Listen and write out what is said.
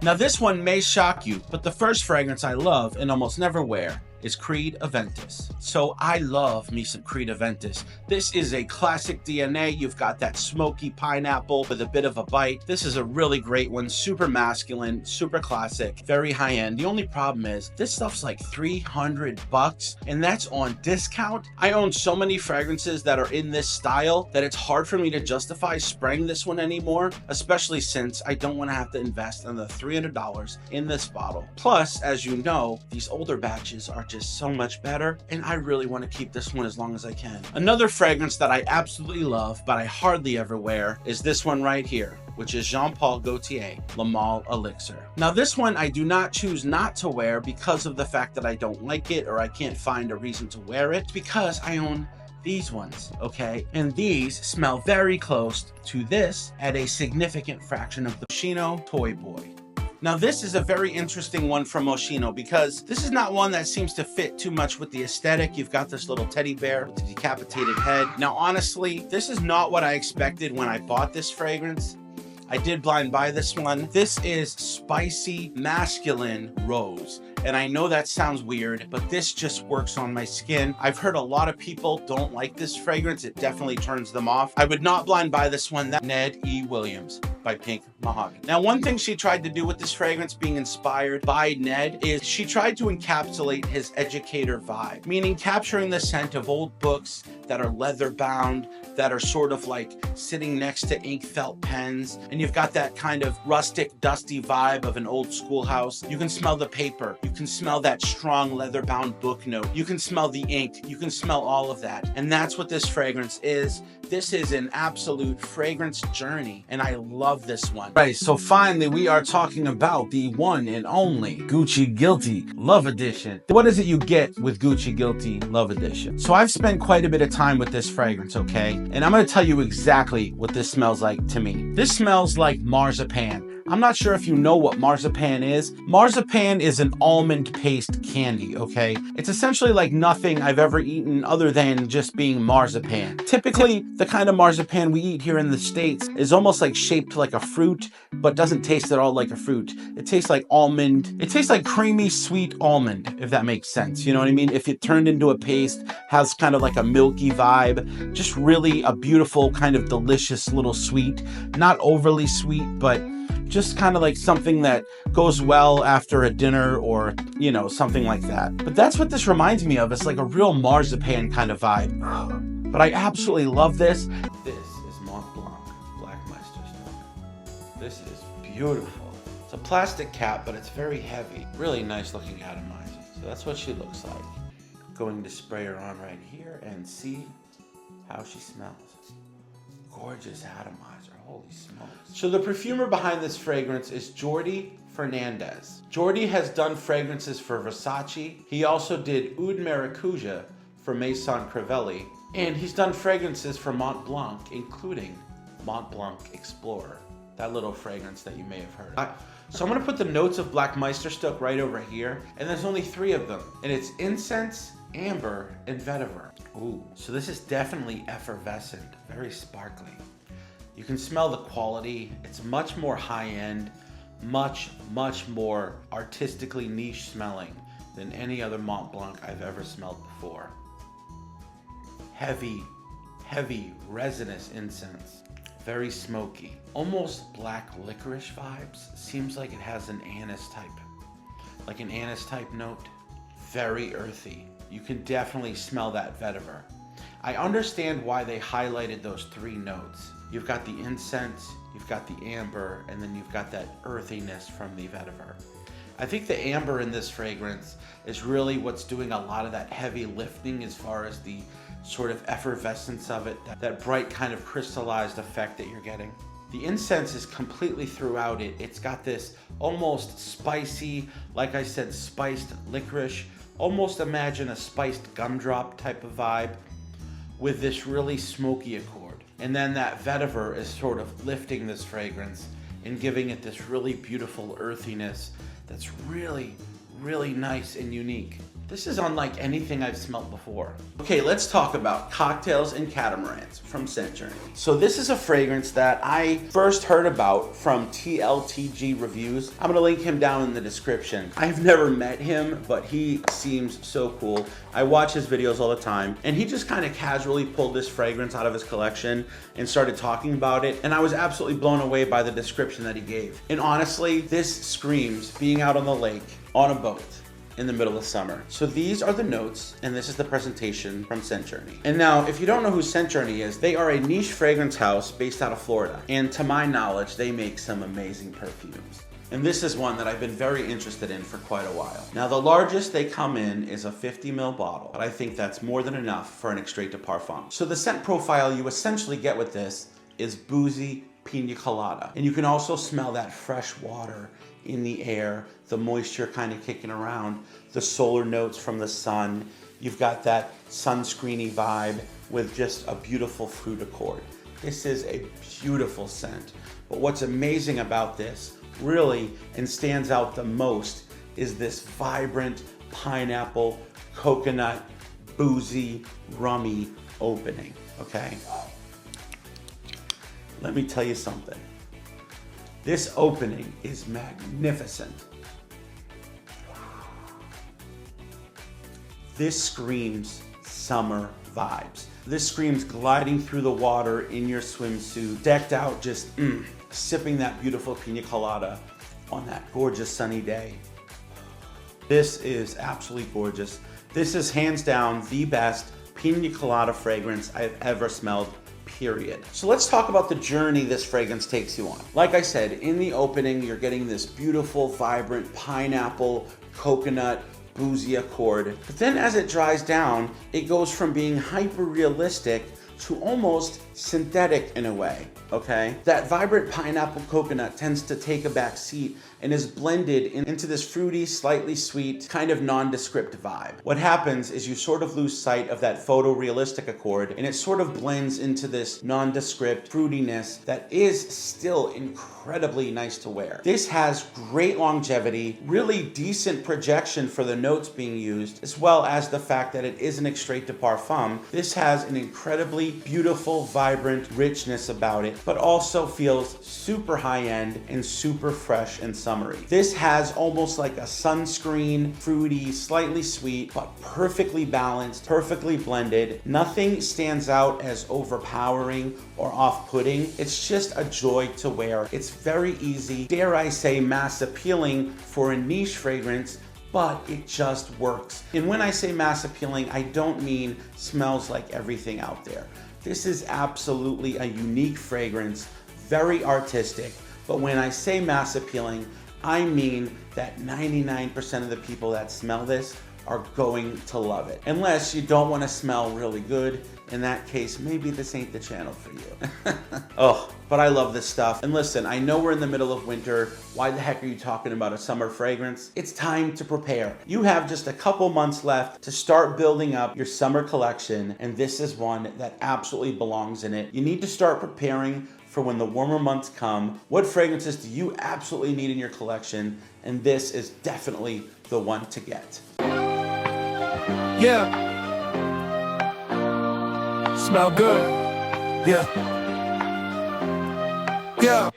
Now this one may shock you, but the first fragrance I love and almost never wear is Creed Aventus. So I love me some Creed Aventus. This is a classic DNA. You've got that smoky pineapple with a bit of a bite. This is a really great one, super masculine, super classic, very high end. The only problem is this stuff's like $300 and that's on discount. I own so many fragrances that are in this style that it's hard for me to justify spraying this one anymore, especially since I don't want to have to invest another $300 in this bottle. Plus, as you know, these older batches are just so much better, and I really want to keep this one as long as I can. Another fragrance that I absolutely love, but I hardly ever wear, is this one right here, which is Jean Paul Gaultier Le Male Elixir. Now this one I do not choose not to wear because of the fact that I don't like it or I can't find a reason to wear it, because I own these ones, okay? And these smell very close to this at a significant fraction of the Moschino Toy Boy. Now this is a very interesting one from Moschino because this is not one that seems to fit too much with the aesthetic. You've got this little teddy bear with a decapitated head. Now honestly, this is not what I expected when I bought this fragrance. I did blind buy this one. This is spicy masculine rose. And I know that sounds weird, but this just works on my skin. I've heard a lot of people don't like this fragrance. It definitely turns them off. I would not blind buy this one. That's Ned E. Williams by Pink Mahogany. Now, one thing she tried to do with this fragrance, being inspired by Ned, is she tried to encapsulate his educator vibe, meaning capturing the scent of old books that are leather bound, that are sort of like sitting next to ink felt pens. And you've got that kind of rustic, dusty vibe of an old schoolhouse. You can smell the paper. You can smell that strong leather bound book note. You can smell the ink. You can smell all of that. And that's what this fragrance is. This is an absolute fragrance journey, and I love this one. Right, so finally we are talking about the one and only Gucci Guilty Love Edition. What is it you get with Gucci Guilty Love Edition? So I've spent quite a bit of time with this fragrance, okay? And I'm gonna tell you exactly what this smells like to me. This smells like marzipan. I'm not sure if you know what marzipan is. Marzipan is an almond paste candy, okay? It's essentially like nothing I've ever eaten other than just being marzipan. Typically, the kind of marzipan we eat here in the States is almost like shaped like a fruit, but doesn't taste at all like a fruit. It tastes like almond. It tastes like creamy, sweet almond, if that makes sense. You know what I mean? If it turned into a paste, has kind of like a milky vibe, just really a beautiful kind of delicious little sweet. Not overly sweet, but just kind of like something that goes well after a dinner or, you know, something like that. But that's what this reminds me of. It's like a real marzipan kind of vibe. But I absolutely love this. This is Mont Blanc Black Meisterstock. This is beautiful. It's a plastic cap, but it's very heavy. Really nice looking atomizer. So that's what she looks like. Going to spray her on right here and see how she smells. Gorgeous atomizer, holy smokes. So the perfumer behind this fragrance is Jordi Fernandez. Jordi has done fragrances for Versace. He also did Oud Maracuja for Maison Crivelli. And he's done fragrances for Mont Blanc, including Mont Blanc Explorer, that little fragrance that you may have heard of. So I'm gonna put the notes of Black Meisterstock right over here, and there's only 3 of them. And it's incense, amber, and vetiver. Ooh, so this is definitely effervescent, very sparkly. You can smell the quality. It's much more high-end, much more artistically niche smelling than any other Mont Blanc I've ever smelled before. Heavy resinous incense, very smoky, almost black licorice vibes. Seems like it has an anise type note. Very earthy. You can definitely smell that vetiver. I understand why they highlighted those 3 notes. You've got the incense, you've got the amber, and then you've got that earthiness from the vetiver. I think the amber in this fragrance is really what's doing a lot of that heavy lifting as far as the sort of effervescence of it, that bright kind of crystallized effect that you're getting. The incense is completely throughout it. It's got this almost spicy, like I said, spiced licorice. Almost imagine a spiced gumdrop type of vibe with this really smoky accord. And then that vetiver is sort of lifting this fragrance and giving it this really beautiful earthiness that's really really nice and unique. This is unlike anything I've smelled before. Okay, let's talk about Cocktails and Catamarans from Scent Journey. So this is a fragrance that I first heard about from TLTG Reviews. I'm gonna link him down in the description. I've never met him, but he seems so cool. I watch his videos all the time, and he just kind of casually pulled this fragrance out of his collection and started talking about it, and I was absolutely blown away by the description that he gave. And honestly, this screams being out on the lake, on a boat, in the middle of summer. So these are the notes, and this is the presentation from Scent Journey. And now, if you don't know who Scent Journey is, they are a niche fragrance house based out of Florida. And to my knowledge, they make some amazing perfumes. And this is one that I've been very interested in for quite a while. Now, the largest they come in is a 50 ml bottle, but I think that's more than enough for an extrait de parfum. So the scent profile you essentially get with this is boozy pina colada. And you can also smell that fresh water in the air, the moisture kind of kicking around, the solar notes from the sun. You've got that sunscreeny vibe with just a beautiful fruit accord. This is a beautiful scent. But what's amazing about this, really, and stands out the most, is this vibrant pineapple, coconut, boozy, rummy opening, okay? Let me tell you something. This opening is magnificent. This screams summer vibes. This screams gliding through the water in your swimsuit, decked out, just sipping that beautiful pina colada on that gorgeous sunny day. This is absolutely gorgeous. This is hands down the best pina colada fragrance I've ever smelled. Period. So let's talk about the journey this fragrance takes you on. Like I said, in the opening, you're getting this beautiful, vibrant pineapple, coconut, boozy accord. But then as it dries down, it goes from being hyper realistic to almost synthetic in a way, okay? That vibrant pineapple coconut tends to take a back seat and is blended into this fruity, slightly sweet, kind of nondescript vibe. What happens is you sort of lose sight of that photorealistic accord, and it sort of blends into this nondescript fruitiness that is still incredibly nice to wear. This has great longevity, really decent projection for the notes being used, as well as the fact that it is an extrait de parfum. This has an incredibly beautiful, vibrant richness about it, but also feels super high-end and super fresh and summery. This has almost like a sunscreen, fruity, slightly sweet, but perfectly balanced, perfectly blended. Nothing stands out as overpowering or off-putting. It's just a joy to wear. It's very easy, dare I say mass appealing for a niche fragrance, but it just works. And when I say mass appealing, I don't mean smells like everything out there. This is absolutely a unique fragrance, very artistic, but when I say mass appealing, I mean that 99% of the people that smell this are going to love it. Unless you don't want to smell really good. In that case, maybe this ain't the channel for you. Oh, but I love this stuff. And listen, I know we're in the middle of winter. Why the heck are you talking about a summer fragrance? It's time to prepare. You have just a couple months left to start building up your summer collection, and this is one that absolutely belongs in it. You need to start preparing for when the warmer months come. What fragrances do you absolutely need in your collection? And this is definitely the one to get. Yeah. Smell good. Yeah. Yeah.